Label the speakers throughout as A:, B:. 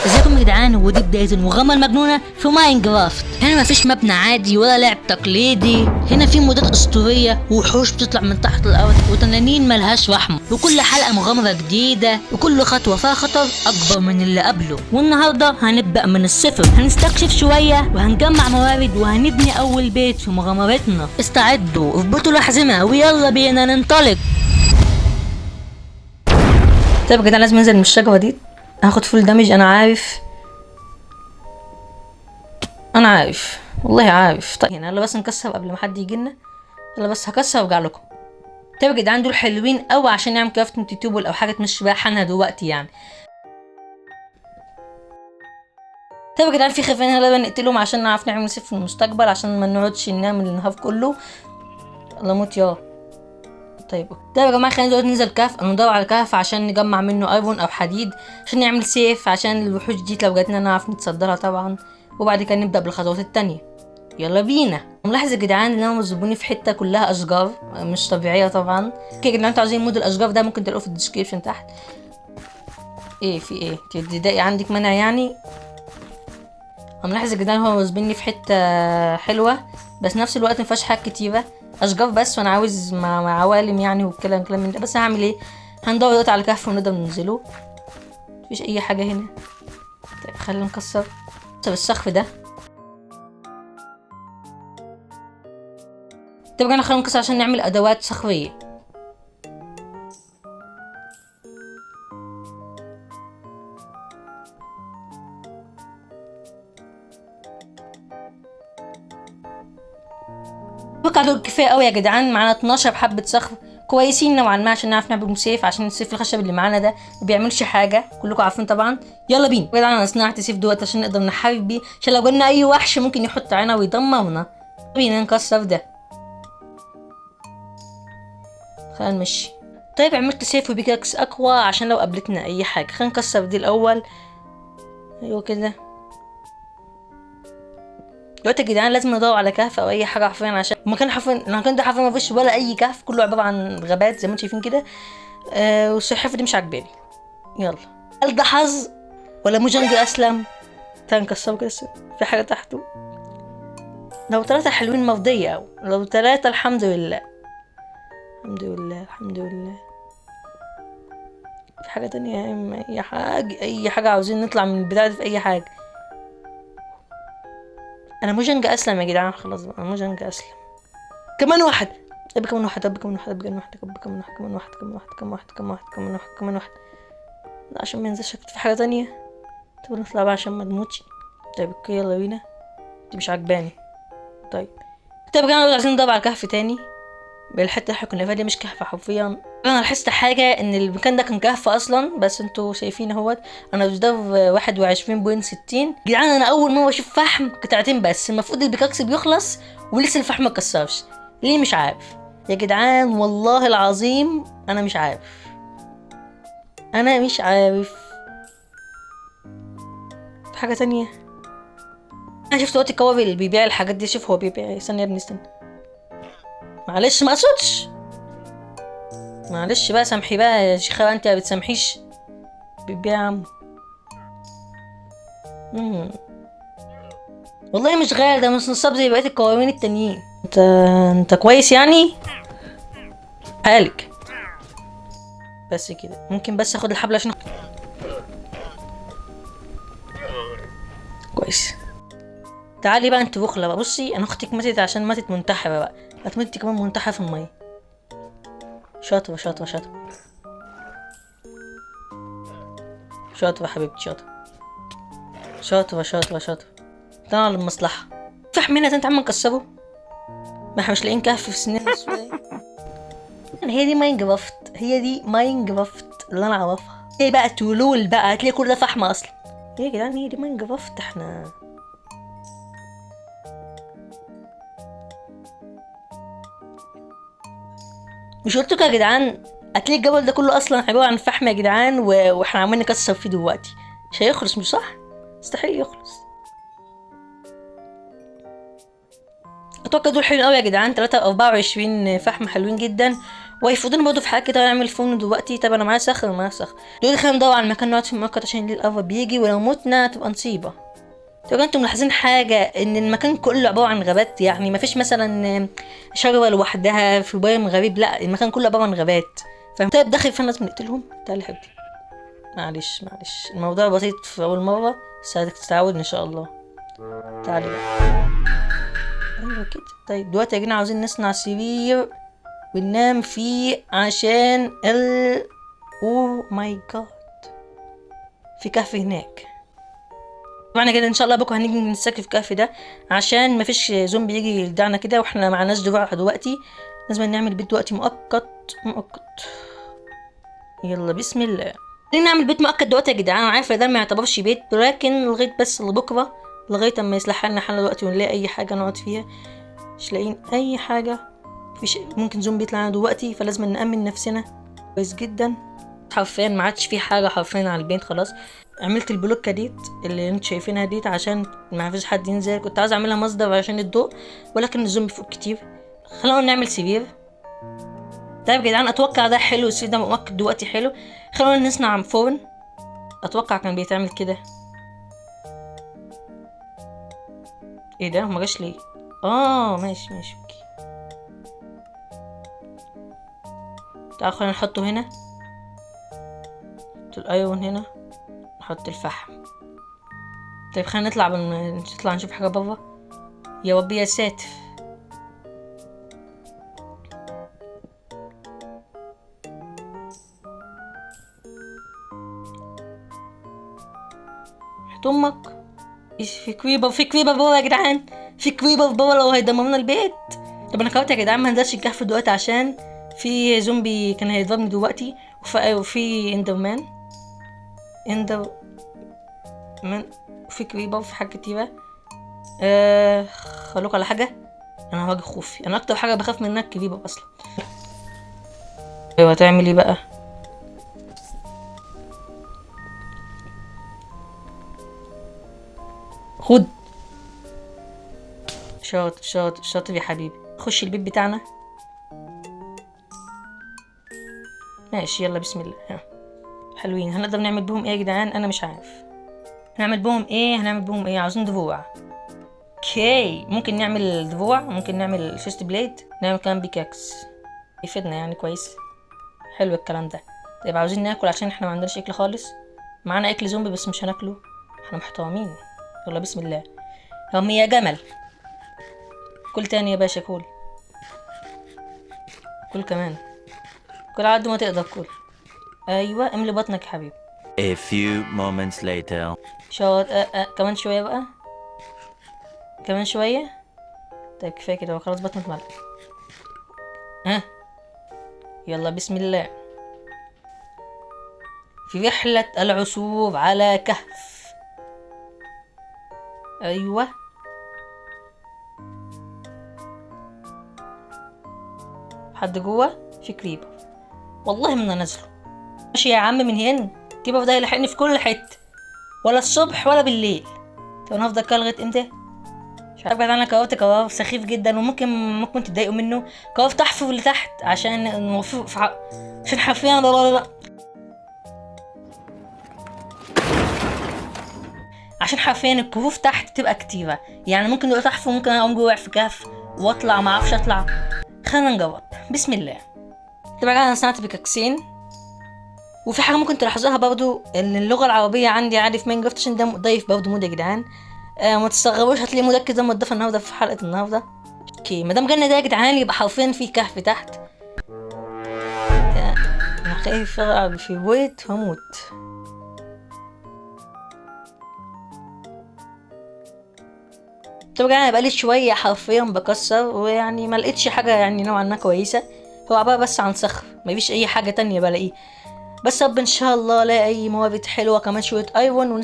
A: ازيكم يا جدعان، ودي بداية المغامرة المجنونة في ماينكرافت. هنا مفيش مبنى عادي ولا لعب تقليدي، هنا في مودات اسطورية ووحوش بتطلع من تحت الارض وتنانين ملهاش رحمة، وكل حلقة مغامرة جديدة وكل خطوة فيها خطر اكبر من اللي قبله. والنهاردة هنبدأ من الصفر، هنستكشف شوية وهنجمع موارد وهنبني اول بيت في مغامرتنا. استعدوا، اربطوا الأحزمة ويلا بينا ننطلق. طيب يا جدعان، لازم انزل من الشجرة دي، هاخد فول دامج. انا عارف والله عارف. طيب يلا بس نكسر قبل ما حد يجينا. يلا بس هكسر وارجع لكم. طيب يا جدعان، دول حلوين قوي عشان نعمل كرافتنج تيوبل او حاجه تمشي بيها حالنا دلوقتي يعني. طيب يا جدعان، في خفين هنا نقتلهم عشان نعرف نعمل سيف في المستقبل، عشان ما نقعدش ننام النهار كله. الله موت يا. طيب يا جماعه، خلينا دلوقتي ننزل كهف، ندور على كهف عشان نجمع منه ايرون او حديد عشان نعمل سيف، عشان الوحوش دي لو جاتنا نعرف نتصدرها طبعا. وبعد كده نبدا بالخطوات التانية. يلا بينا. ملاحظ يا جدعان ان انا مزبوني في حته كلها اشجار مش طبيعيه طبعا. اوكي يا جدعان، انتوا عايزين مود الاشجار ده ممكن تلاقوه في الديسكريبشن تحت. ايه في ايه تضايقي عندك منع يعني؟ ملاحظ يا جدعان هو مزبوني في حته حلوه بس نفس الوقت مفيهاش حاجات كتيره، اشجار بس، وانا عاوز مع عوالم يعني والكلام من ده. بس هعمل ايه؟ هندور دلوقتي على كهف ونقدر ننزله. مفيش اي حاجه هنا. طيب خلينا نكسر السقف ده. طب انا خلينا نكسر عشان نعمل ادوات صخريه. اتوقع دول كفايه قوي يا جدعان. معانا 12 حبه صخر كويسين نوعا ما عشان نعرف نعمل سيف، عشان السيف الخشب اللي معانا ده ما بيعملش حاجه، كلكم عارفين طبعا. يلا بينا يا جدعان، انا صنعت سيف دوت عشان نقدر نحارب بيه، عشان لو جالنا اي وحش ممكن يحط عينه ويدمرنا. بينا نكسر ده. خلينا نمشي. طيب عملت سيف وبيكاكس اقوى عشان لو قابلتنا اي حاجه. خلينا نكسر دي الاول. ايوه كده. دلوقتي يا جدعان لازم ندور على كهف او اي حاجه حرفيا، عشان المكان ده حرفيا ما فيش ولا اي كهف، كله عباره عن غابات زي ما انتم شايفين كده. والسلحفاه دي مش عاجباني. يلا، هل ده حظ ولا موجنج اسلم؟ تعال نكسره كده. في حاجه تحته. لو 3 حلوين مرضيه، او لو 3 الحمد لله. الحمد لله الحمد لله. في حاجه تانية؟ اي حاجه عاوزين نطلع من البتاع دي في اي حاجه. انا موجنج اسلم يا جدعان، خلاص بقى موجنج اسلم. كمان واحد. كمان واحد. لا عشان ما ينزلش في حاجه تانية. طب نطلع بقى عشان ما نموتش. طيب اوكي يلا بينا. دي مش عجباني. طيب انا عايزين ندور على كهف تاني. بالحته اللي احنا كنا فيها دي مش كهف حرفيا. انا لاحظت حاجه ان المكان ده كان كهف اصلا، بس انتوا شايفين اهوت. انا بصدر 21.60. جدعان انا اول مره اشوف فحم قطعتين بس، المفروض البيكاكس بيخلص ولسه الفحم ما اتكسرش. ليه؟ مش عارف يا جدعان والله العظيم انا مش عارف. في حاجه تانية. انا شفت دلوقتي الكوابي اللي بيبيع الحاجات دي. شوف هو بيبيع. استنى يا ابني استنى. معلش ما اقصدش. معلش بقى، سامحي بقى يا شيخه، انت ما بتسامحيش. بيبيع يا عم. والله مش غالي، ده مش نصاب زي بقيه القوانين التانيين. انت كويس يعني. حالك بس كده. ممكن بس اخد الحبل عشان كويس. تعالي بقى انت بخله بقى. بصي انا اختك ماتت عشان ماتت منتحره بقى، هتموتي كمان منتحره في الميه. شاطره حبيبتي، شاطره. طلع للمصلحه. فحم هنا انت عم نكسبه. ما احنا مش لاقيين كهف في سنين السوداء. هي دي ماينكرافت اللي انا اعرفها. هي بقى تولول بقى، هتلاقي كل ده فحم اصلا. يا جدعان هي دي ماينكرافت. احنا مش قلتلكوا يا جدعان هتلاقي الجبل ده كله اصلا عباره عن فحم يا جدعان، واحنا عمالين نكسر فيه دلوقتي. مش هيخلص، مش صح؟ مستحيل يخلص. اتوقع دول حلوين قوي يا جدعان. 24 فحم حلوين جدا. ويفضلنا برضه في حاجه كده نعمل فون دلوقتي. طب انا معايا صخر دلوقتي خلينا ندور على المكان نقعد في مؤقت عشان الليل قرب يجي، ولو متنا تبقى نصيبه. طب انتم ملاحظين حاجه ان المكان كله عباره عن غابات؟ يعني مفيش مثلا شجره لوحدها في بايم غريب، لا المكان كله عباره عن غابات. طيب داخل فين لازم نقتلهم؟ تعالي حبيبتي، معلش الموضوع بسيط في اول مره بس هتتعود ان شاء الله. تعالي بقى، ايوه كده. طيب دلوقتي يا جماعه عاوزين نصنع سرير وننام فيه عشان اوه ماي جاد، في كهف هناك. طبعا كده ان شاء الله بكره هنيجي نسكن في الكهف ده عشان مفيش زومبي يجي يلدعنا كده واحنا معناش دفاع دلوقتي. لازم نعمل بيت دلوقتي مؤقت. يلا بسم الله، خلينا نعمل بيت مؤقت دلوقتي يا جدعان. انا عارفه ده ما يعتبرش بيت، ولكن لغايه بس لبكره، لغايه اما يصلح لنا حالنا دلوقتي ونلاقي اي حاجه نقعد فيها. مش لاقيين اي حاجه، مفيش، ممكن زومبي يطلع لنا دلوقتي، فلازم نأمن نفسنا كويس جدا. حرفيا ما عادش في حاجه حرفيا على البيت خلاص. عملت البلوكه ديت اللي انتوا شايفينها ديت عشان ما فيش حد ينزل. كنت عايز اعملها مصدر عشان الضوء، ولكن الزومبي فوق كتير. خلونا نعمل سرير. طيب يا جدعان اتوقع ده حلو، السرير ده مؤكد دلوقتي حلو. خلونا نصنع فرن، اتوقع كان بيتعمل كده. ايه ده ما جاش ليه؟ ماشي اوكي. تعالوا خلينا نحطه هنا، نحط الايرون هنا، نحط الفحم. طيب خلينا نطلع نشوف حاجه بره. يا ربي يا ساتر، امك في كويبر بره يا جدعان، في كويبر بره لو هيدمرنا البيت. طب انا قررت يا جدعان ما ننزلش الكهف دلوقتي عشان في زومبي كان هيضربني دلوقتي، وفي اندرمان وفي كويبر وفي حاجات كتيره. خلوك على حاجه، انا هواجه خوفي. انا اكتر حاجه بخاف منها الكويبر اصلا. ايوه هتعمل ايه بقى؟ خد، شاطر يا حبيبي. خش البيت بتاعنا. ماشي يلا بسم الله. حلوين. هنقدر نعمل بهم ايه يا جدعان؟ انا مش عارف هنعمل بهم ايه. عاوزين دروع. اوكي ممكن نعمل دروع، ممكن نعمل فيست بليد، نعمل كمان بيكاكس يفيدنا يعني كويس. حلو الكلام ده. طيب عاوزين ناكل عشان احنا ما عندناش اكل خالص. معانا اكل زومبي بس مش هناكله، احنا محترمين. يلا بسم الله. هم يا جمل، كل تاني يا باشا، كل كمان، كل عد ما تقدر كل. ايوه املي بطنك يا حبيبي.
B: A few moments later.
A: كمان شويه بقى، كمان شويه. طيب كفايه كده خلاص بطنك ملك. يلا بسم الله. في رحله العثور على كهف. ايوه حد جوه؟ في كريبر والله ما نزله. ماشي يا عم من هنا، كريبر ده يلحقني في كل حته، ولا الصبح ولا بالليل. طب انا هفضل كده لغايه امتى؟ مش عارف. بعد انا كواف سخيف جدا وممكن تضايقوا منه. كواف تحفر اللي تحت عشان عشان حرفيا لا عشان حرفيا الكهوف تحت تبقى كتيره. يعني ممكن دلوقتي احفر، ممكن اقوم جوه في كهف واطلع ما اعرفش اطلع. خلينا نجرب بسم الله. طبعا انا صنعت بيكاكسين. وفي حاجه ممكن تلاحظوها برضو، ان اللغه العربيه عندي عادي في ماينكرافت عشان ده ضايف برضو مود يا جدعان. ما تستغربوش هتلاقي مودك كده مضاف النهارده في حلقه النهارده. اوكي مادام جالنا ده يا جدعان يبقى حرفيا في كهف تحت. انا خايف اقع في بيت هموت. طبعا انا بقالي شويه حرفيا بكسر، ويعني ما لقيتش حاجه يعني نوعا ما كويسه. هو عباره بس عن صخر، مفيش اي حاجه تانية بلاقيه. بس رب ان شاء الله الاقي اي موارد حلوه كمان شويه ايرون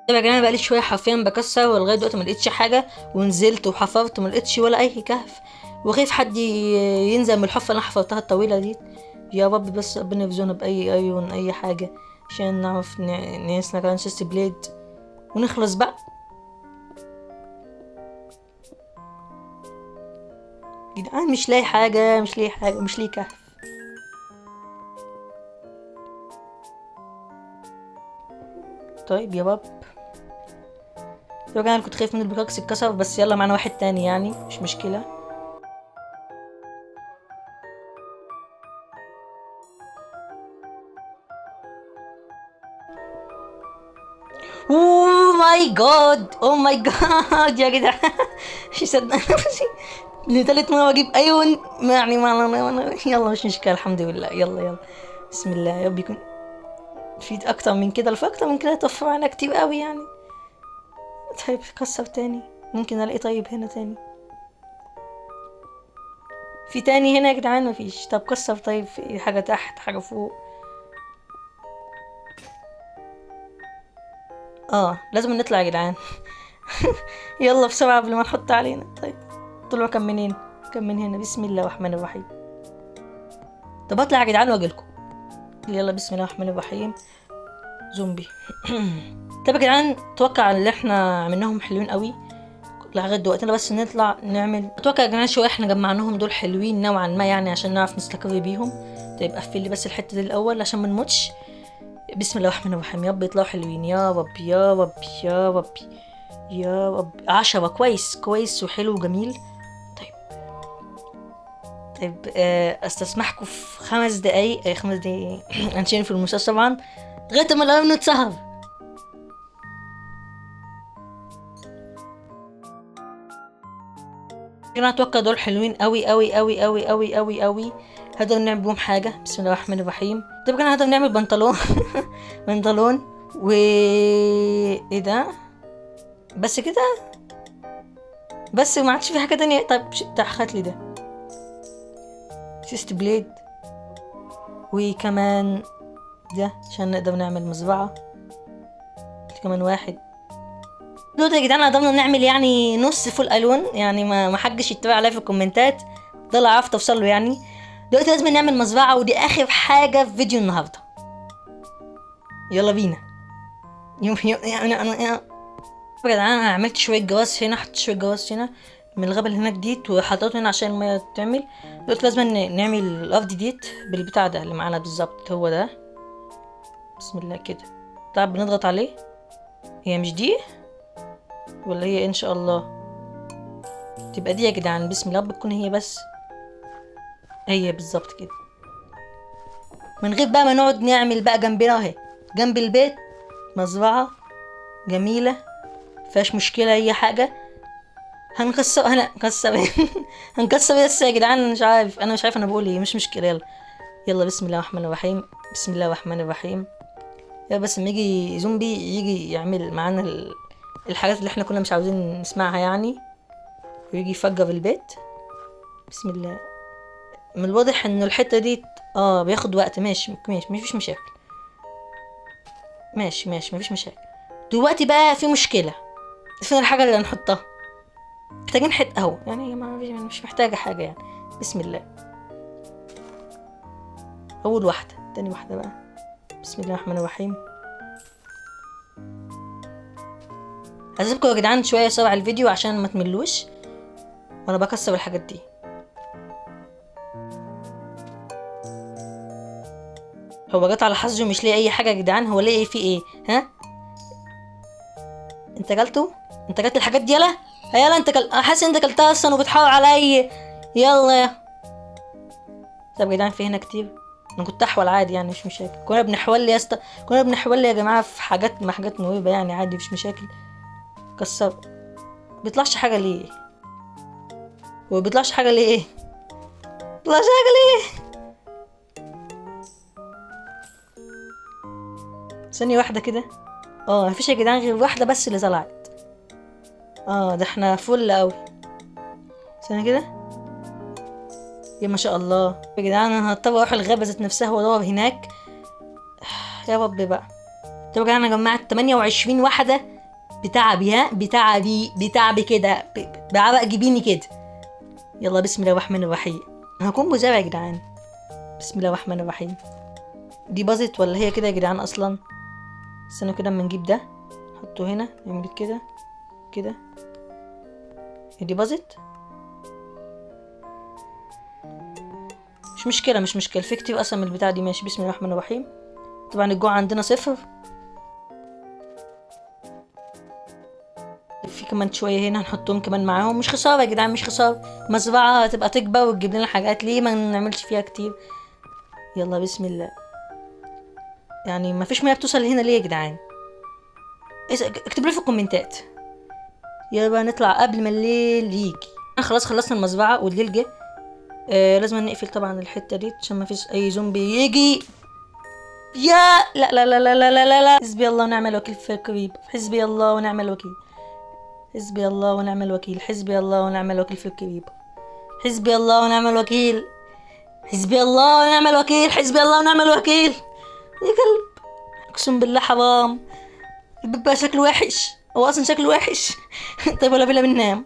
A: طبعا انا بقالي شويه حرفيا بكسر ولغايه دلوقتي ما لقيتش حاجه. ونزلت وحفرت وما لقيتش ولا اي كهف، وخايف حد ينزل من الحفره اللي انا حفرتها الطويله دي. يا رب بس ربنا يرزقنا باي ايرون اي حاجه عشان نعرف نصنع كمان شيست بليد ونخلص بقى. انا مش لاقي حاجة، مش لاقي حاجة، مش لاقي كهف. طيب يا باب، انا كنت خايف من البيكاكس اتكسر، بس يلا معانا واحد تاني يعني مش مشكلة. اوه ماي جاد، اوه ماي جاد يا جدع. مش صدق نفسي لتالت مرة بجيب ايون يعني يلا مش مشكلة، الحمد لله. يلا بسم الله. يا رب يكون في اكتر من كده، في اكتر من كده توفر علينا كتير قوي يعني. طيب كسر تاني، ممكن الاقي طيب هنا تاني، في تاني هنا يا جدعان؟ مفيش. طب كسر طيب، في حاجة تحت حاجة فوق؟ لازم نطلع يا جدعان. يلا بسرعة قبل ما نحط علينا. طيب طلعوا كم منين؟ كم من هنا؟ بسم الله الرحمن الرحيم. طب اطلع يا جدعان واجيلكم. يلا بسم الله الرحمن الرحيم. زومبي. طب يا جدعان، اتوقع ان احنا عملناهم حلوين قوي لغايه دلوقتي. بس نطلع نعمل، اتوقع يا جدعان شويه احنا جمعناهم دول حلوين نوعا ما يعني، عشان نعرف نستقر بيهم. طيب قفل لي بس الحته دي الاول عشان ما نموتش. بسم الله الرحمن الرحيم. يا رب يطلعوا حلوين يا رب يا رب يا رب يا رب. 10 كويس وحلو وجميل. طيب استسمحكم في 5 دقايق 5 دقايق هنشيل في المسلسل طبعا لغايه ما الألم نتسهر. انا اتوقع دول حلوين قوي قوي قوي قوي قوي قوي قوي. هقدر نعمل بهم حاجه. بسم الله الرحمن الرحيم. طب كده هقدر نعمل بنطلون. بنطلون و ايه ده؟ بس كده بس، ما عادش في حاجه تانية. طيب هات لي ده سيست بليد، وكمان ده عشان نقدر نعمل مزرعه. كمان واحد. دلوقتي يا جدعان قدرنا نعمل يعني نص فول الوان يعني، ما حدش يتبع عليا في الكومنتات، ده اللي عرفت اوصل له يعني. دلوقتي لازم نعمل مزرعه، ودي اخر حاجه في فيديو النهارده. يلا بينا. يا جدعان انا عملت شويه جواز هنا، حطيت شويه جواز هنا من الغابه اللي هناك ديت، وحطيته هنا عشان الميه تعمل. دلوقتي لازم نعمل الارض ديت بالبتاع ده اللي معانا بالظبط، هو ده. بسم الله كده. طب بنضغط عليه. هي مش دي ولا هي؟ ان شاء الله تبقى دي يا جدعان. بسم الله بتكون هي، بس هي بالظبط كده، من غير بقى ما نقعد نعمل بقى جنبنا اهي جنب البيت مزرعه جميله فيهاش مشكله اي حاجه. هنكسر هنكسر بس يا جدعان. انا مش عارف انا بقول ايه، مش مشكله. يلا بسم الله الرحمن الرحيم. بسم الله الرحمن الرحيم. يا بس لما يجي زومبي يجي يعمل معانا الحاجات اللي احنا كنا مش عاوزين نسمعها يعني، ويجي يفجر البيت. بسم الله. من الواضح ان الحته دي بياخد وقت. ماشي مفيش مشاكل. ماشي مفيش مشاكل. دلوقتي بقى في مشكله، فين الحاجه اللي هنحطها؟ محتاجين حته اهو يعني، مش محتاجه حاجه يعني. بسم الله. اول واحده، تاني واحده بقى. بسم الله الرحمن الرحيم. هسيبكم يا جدعان شويه سبع الفيديو عشان ما تملوش وانا بكسر الحاجات دي. هو جت على حظه مش لاقي اي حاجه يا جدعان. هو لاقي في ايه؟ ها انت كلت الحاجات دي؟ يلا انت حاسس انت كلتها اصلا وبتحاول عليا. يلا طب يا جدعان في هنا كتير. انا كنت احول عادي يعني مش مشاكل. كنا بنحول يا اسطى، كنا بنحول يا جماعه في حاجات مهيبه يعني عادي مش مشاكل. كسر. بيطلعش حاجه ليه؟ هو بيطلعش حاجه ليه؟ بيطلعش حاجه ليه؟ ثانيه واحده كده. مفيش يا جدعان غير واحده بس اللي طلعت. ده احنا فل قوي. ثانيه كده. يا ما شاء الله يا جدعان. انا هضطر اروح الغابه ذات نفسها وادور هناك. يا رب بقى. طب يا جدعان انا جمعت 28 واحده بتعبي كده بعرق جبيني كده. يلا بسم الله الرحمن الرحيم. انا هكون مزارع يا جدعان. بسم الله الرحمن الرحيم. دي باظت ولا هي كده يا جدعان اصلا؟ استنوا كده اما نجيب ده نحطه هنا نعمل كده. دي باظت. مش مشكله في كتير اصلا من البتاع دي. ماشي، بسم الله الرحمن الرحيم. طبعا الجوع عندنا 0. في كمان شويه هنا هنحطهم كمان معاهم. مش خساره يا جدعان، مش خساره. مزرعه هتبقى تكبر وتجيب لنا حاجات، ليه ما نعملش فيها كتير؟ يلا بسم الله. يعني ما فيش ميه بتوصل هنا ليه يا جدعان؟ اكتبوا لي في الكومنتات. يلا بقى نطلع قبل ما الليل يجي. خلاص خلصنا المزرعه والليل جه. لازم نقفل طبعا الحته دي عشان ما فيش اي زومبي يجي. يا لا لا لا لا لا لا لا. حسبي الله ونعم الوكيل في الكريب. حسبي الله ونعم الوكيل. حسبي الله ونعم الوكيل. حسبي الله ونعم الوكيل في الكريب. حسبي الله ونعم الوكيل. حسبي الله ونعم الوكيل. حسبي الله ونعم الوكيل. يا قلب، اقسم بالله حرام. الباب بقى شكله وحش، هو اصلا شكله وحش. طيب ولا بلا بننام.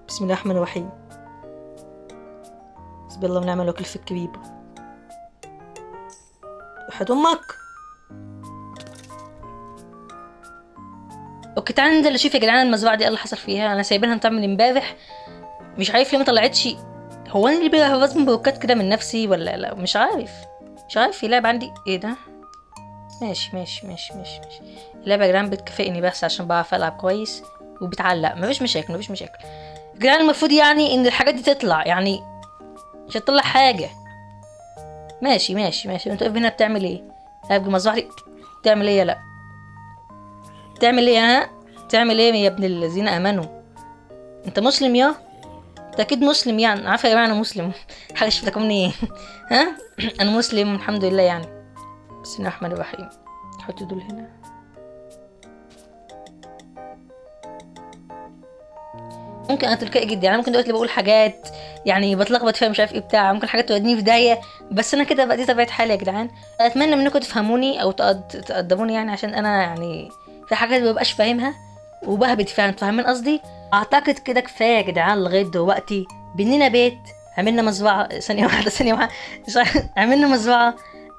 A: بسم الله الرحمن الرحيم. حسبي الله ونعم الوكيل في الكريب. وحد امك. اوكي تعالى ننزل نشوف يا جدعان المزرعه دي ايه اللي حصل فيها. انا سايبينها تعمل امبارح، مش عارف ليه ما طلعتش. هو انا اللي بلازم بلوكات كده من نفسي ولا لا؟ مش عارف في لعب عندي. ايه ده؟ ماشي. اللعبه يا جدعان بتكافئني بس عشان بعرف العب كويس وبتعلق. مفيش مشاكل يا جدعان. المفروض يعني ان الحاجات دي تطلع، يعني مش هتطلع حاجه. ماشي. انت واقف هنا بتعمل ايه؟ هبقى مزرعتي بتعمل ايه؟ لا تعمل ايه؟ ها تعمل ايه يا ابن الذين امنوا؟ انت مسلم يا؟ انت اكيد مسلم يعني. عارفه يا جماعه انا مسلم. حاجه شفتكمني ايه؟ ها انا مسلم الحمد لله يعني. بسم الله الرحمن الرحيم. نحط دول هنا. ممكن انا تلقائي جدا يعني، ممكن دلوقتي بقول حاجات يعني بتلخبط فيها مش عارف ايه بتاع، ممكن حاجات توديني في داهيه، بس انا كده بقى دي طبيعه حالي يا جدعان. اتمنى منكم تفهموني او تقدموني يعني، عشان انا يعني في حاجات مببقاش فاهمها وبهبت فيها. انتوا فاهمين قصدي؟ اعتقد كده كفايه يا جدعان لغايه دلوقتي. بنينا بيت، عملنا مزرعه. ثانيه واحده. عملنا مزرعه،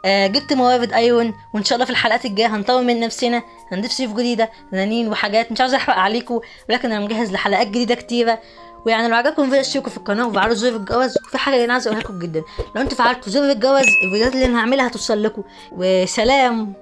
A: جبت موارد ايون، وان شاء الله في الحلقات الجايه هنطور من نفسنا، هنضيف سيف جديده، تنانين وحاجات. مش عاوز احرق عليكم، ولكن انا مجهز لحلقات جديده كتيره. ويعني لو عجبكم الفيديو اشتركوا في القناه وفعلوا زر الجرس. وفي حاجه انا عايز اقولها لكم جدا، لو انتوا فعلتوا زر الجرس الفيديوهات اللي انا هعملها هتوصل لكم. وسلام.